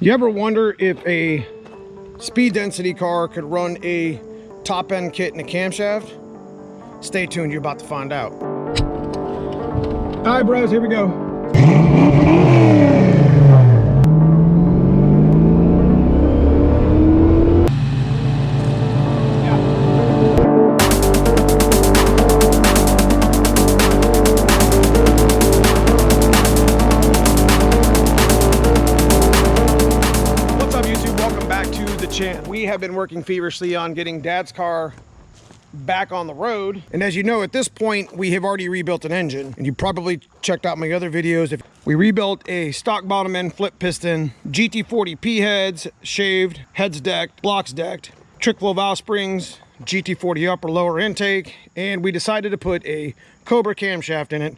You ever wonder if a speed density car could run a top end kit in a camshaft? Stay tuned, you're about to find out. All right, bros, here we go. We have been working feverishly on getting Dad's car back on the road, and as you know, at this point we have already rebuilt an engine, and you probably checked out my other videos. If we rebuilt a stock bottom end flip piston, GT40 P heads, shaved, heads decked, blocks decked, trick flow valve springs, GT40 upper lower intake, and we decided to put a COBRA camshaft in it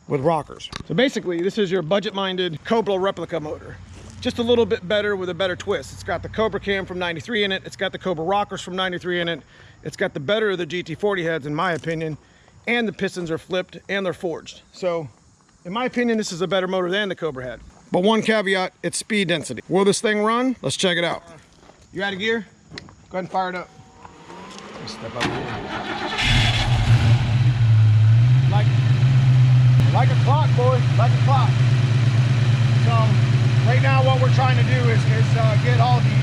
with rockers. So basically this is your budget minded COBRA replica motor, just a little bit better with a better twist. It's got the COBRA cam from 93 in it. It's got the COBRA rockers from 93 in it. It's got the better of the GT40 heads in my opinion. And the pistons are flipped and they're forged. So in my opinion, this is a better motor than the COBRA head. But one caveat, it's speed density. Will this thing run? Let's check it out. You out of gear? Go ahead and fire it up. Step up here. Like a clock, boy, like a clock. So, right now what we're trying to do is get all the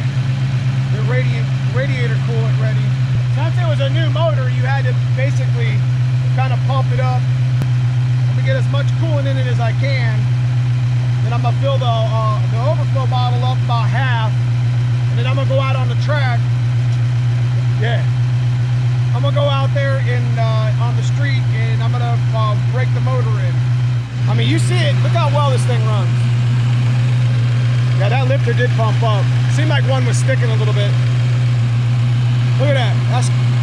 radiator coolant ready. Since it was a new motor, you had to basically kind of pump it up. I'm gonna get as much coolant in it as I can. Then I'm gonna fill the overflow bottle up about half. And then I'm gonna go out on the track. Yeah. I'm gonna go out there on the street and I'm gonna break the motor in. I mean, you see it, look how well this thing runs. Yeah, that lifter did pump up. Seemed like one was sticking a little bit. Look at that.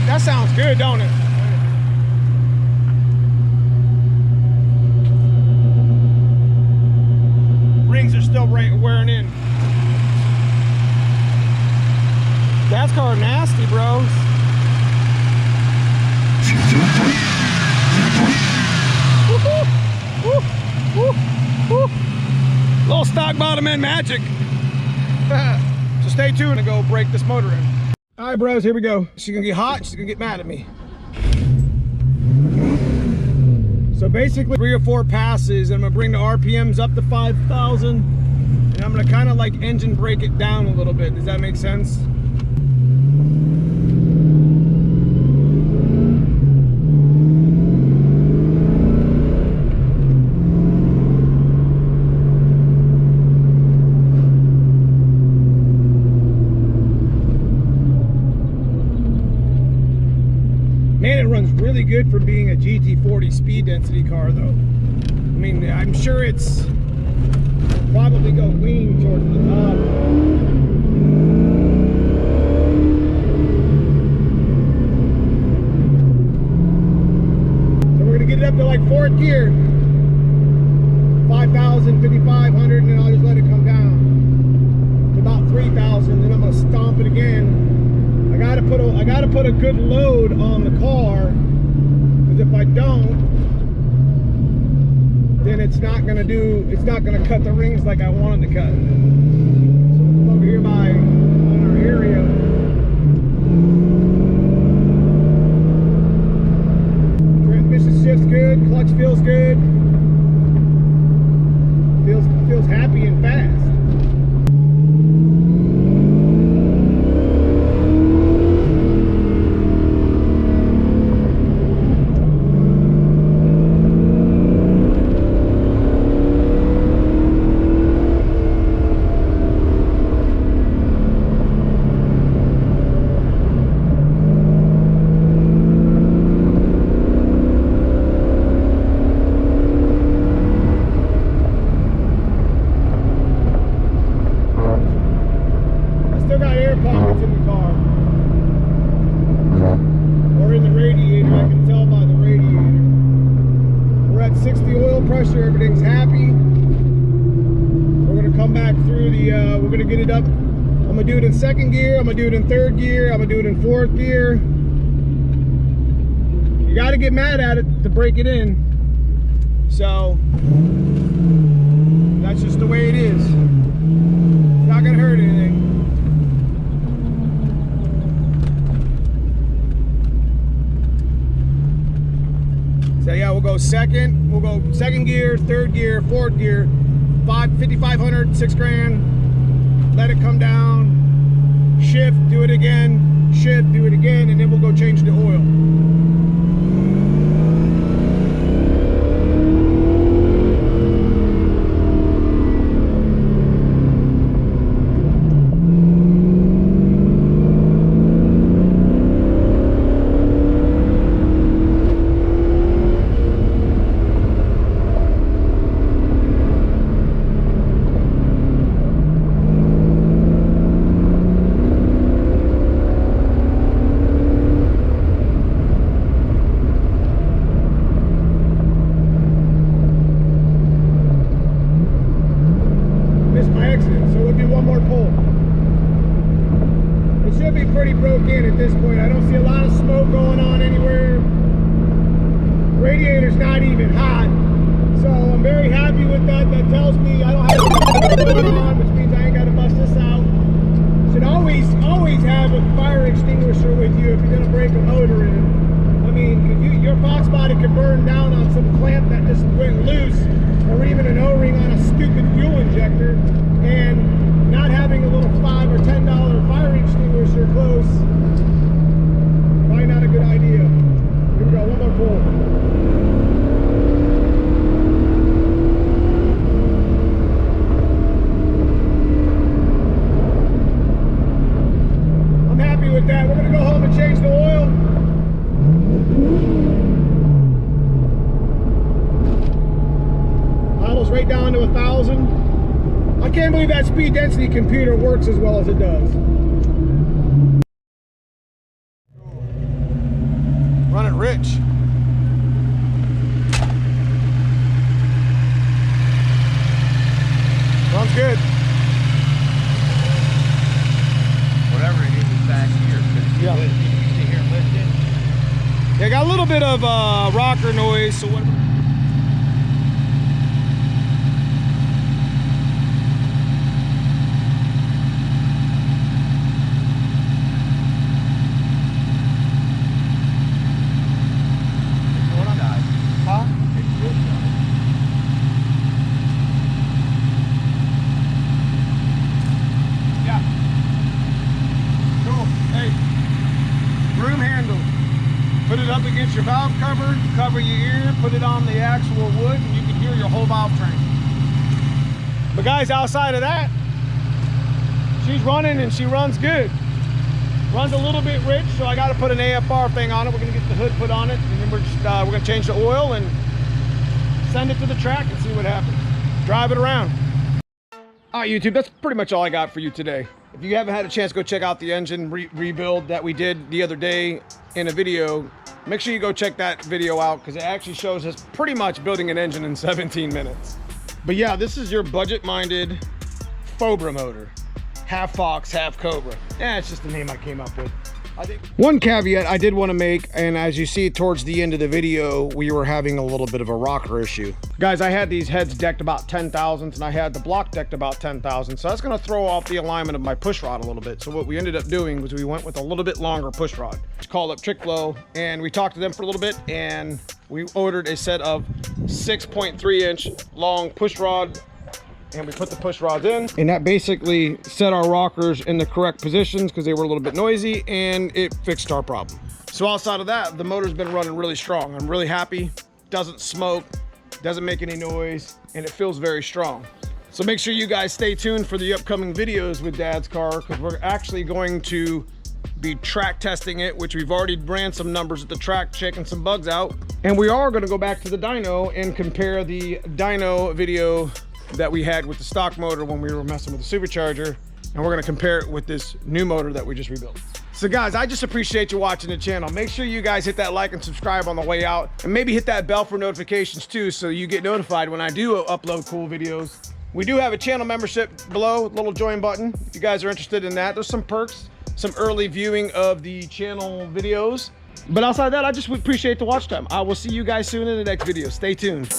That sounds good, don't it? Rings are still wearing in. Dad's car nasty, bros. Little stock bottom end magic. So stay tuned and go break this motor in. All right, bros, here we go. She's gonna get hot, she's gonna get mad at me. So basically 3 or 4 passes, and I'm gonna bring the RPMs up to 5,000, and I'm gonna kind of like engine brake it down a little bit. Does that make sense? Man, it runs really good for being a GT40 speed density car though. I mean, I'm sure it's probably go lean towards the top. So we're gonna get it up to like 4th gear. 5,000, 5,500, and then I'll just let it come down to about 3,000, then I'm gonna stomp it again. I gotta put a good load on the car, because if I don't, then it's not gonna cut the rings like I want it to cut. So over here on our area. Transmission shifts good, clutch feels good. Feels happy and fast. Everything's happy. We're gonna come back through we're gonna get it up. I'm gonna do it in 2nd gear, I'm gonna do it in 3rd gear, I'm gonna do it in 4th gear. You gotta get mad at it to break it in. So that's just the way it is. It's not gonna hurt go second. We'll go second gear, third gear, fourth gear, 5,500, 6 grand. Let it come down. Shift, do it again. Shift, do it again, and then we'll go change the oil. Pretty broke in at this point. I don't see a lot of smoke going on anywhere. Radiator's not even hot, so I'm very happy with that. That tells me I don't have anything going on, which means I ain't got to bust this out. Should always have a fire extinguisher with you if you're gonna break a motor in. I mean, your Fox body could burn down on some clamp that just went loose, or even an O-ring on a stupid fuel injector, and not having a little $5 or $10 fire extinguisher close, probably not a good idea. Here we go, one more pull. I'm happy with that. We're gonna go home and change the oil. Idle's right down to 1,000. I can't believe that speed density computer works as well as it does. Running rich. Runs good. Whatever it is, it's back here. Yeah. You see here lifting? Yeah, got a little bit of rocker noise, so what? Put it up against your valve cover, cover your ear, put it on the actual wood, and you can hear your whole valve train. But guys, outside of that, she's running and she runs good. Runs a little bit rich, so I got to put an AFR thing on it. We're gonna get the hood put on it, and then we're gonna change the oil and send it to the track and see what happens. Drive it around. All right, YouTube, that's pretty much all I got for you today. If you haven't had a chance, go check out the engine rebuild that we did the other day in a video. Make sure you go check that video out because it actually shows us pretty much building an engine in 17 minutes. But yeah, this is your budget-minded FOBRA motor. Half Fox, half Cobra. Yeah, it's just the name I came up with. I think one caveat I did want to make, and as you see towards the end of the video, we were having a little bit of a rocker issue. Guys, I had these heads decked about 10 thousandths and I had the block decked about 10 thousandths. So that's going to throw off the alignment of my push rod a little bit. So what we ended up doing was we went with a little bit longer push rod. It's called up Trick Flow, and we talked to them for a little bit and we ordered a set of 6.3 inch long push rod, and we put the push rods in, and that basically set our rockers in the correct positions because they were a little bit noisy, and it fixed our problem. So outside of that, the motor's been running really strong. I'm really happy. Doesn't smoke, doesn't make any noise, and it feels very strong. So make sure you guys stay tuned for the upcoming videos with Dad's car, because we're actually going to be track testing it, which we've already ran some numbers at the track, checking some bugs out. And we are going to go back to the dyno and compare the dyno video that we had with the stock motor when we were messing with the supercharger, and we're going to compare it with this new motor that we just rebuilt. So guys, I just appreciate you watching the channel. Make sure you guys hit that like and subscribe on the way out, and maybe hit that bell for notifications too, so you get notified when I do upload cool videos. We do have a channel membership below, little join button if you guys are interested in that. There's some perks, some early viewing of the channel videos, but outside that, I just would appreciate the watch time. I will see you guys soon in the next video. Stay tuned.